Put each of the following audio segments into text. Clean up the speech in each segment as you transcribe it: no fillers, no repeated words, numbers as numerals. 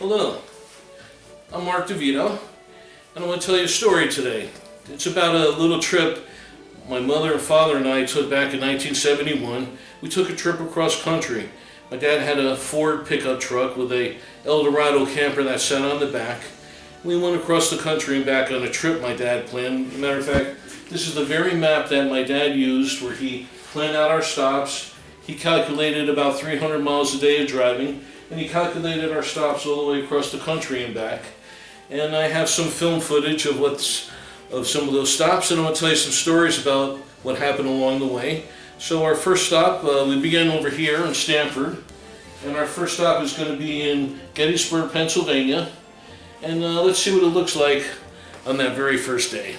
Hello, I'm Mark DeVito, and I want to tell you a story today. It's about a little trip my mother and father and I took back in 1971. We took a trip across country. My dad had a Ford pickup truck with a Eldorado camper that sat on the back. We went across the country and back on a trip my dad planned. As a matter of fact, this is the very map that my dad used where he planned out our stops. He calculated about 300 miles a day of driving, and he calculated our stops all the way across the country and back. And I have some film footage of some of those stops, and I want to tell you some stories about what happened along the way. So our first stop, we began over here in Stamford, and our first stop is going to be in Gettysburg, Pennsylvania. And let's see what it looks like on that very first day.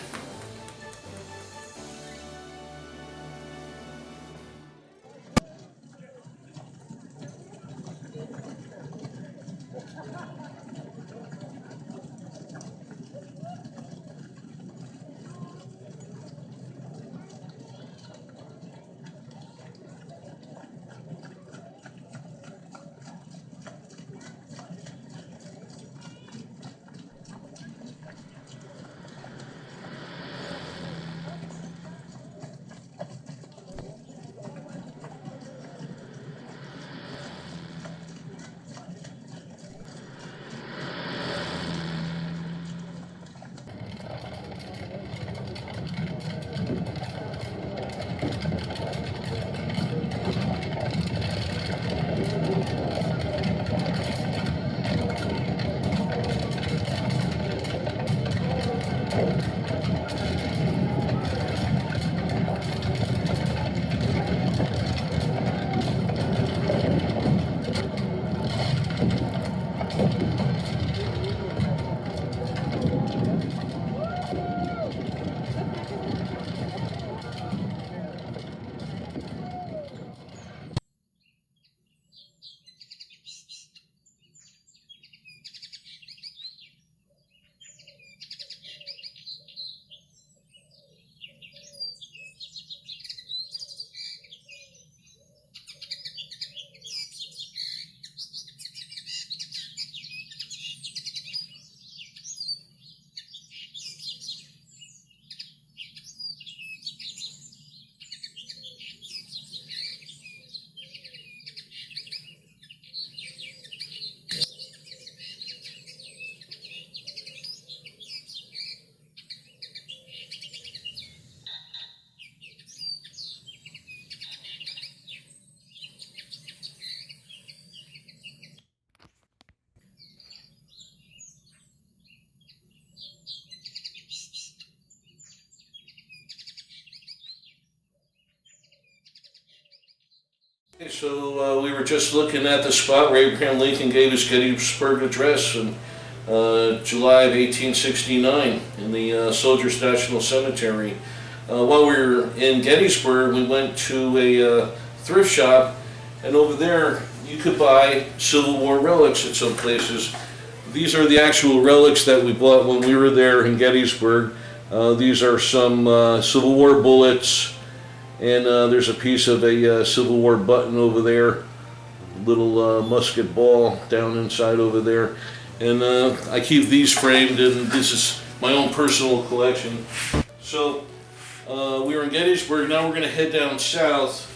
Okay, so we were just looking at the spot where Abraham Lincoln gave his Gettysburg Address in July of 1869 in the Soldiers National Cemetery. While we were in Gettysburg, we went to a thrift shop, and over there you could buy Civil War relics at some places. These are the actual relics that we bought when we were there in Gettysburg. These are some Civil War bullets. And there's a piece of a Civil War button over there, little musket ball down inside over there. And I keep these framed, and this is my own personal collection. So we were in Gettysburg, now we're going to head down south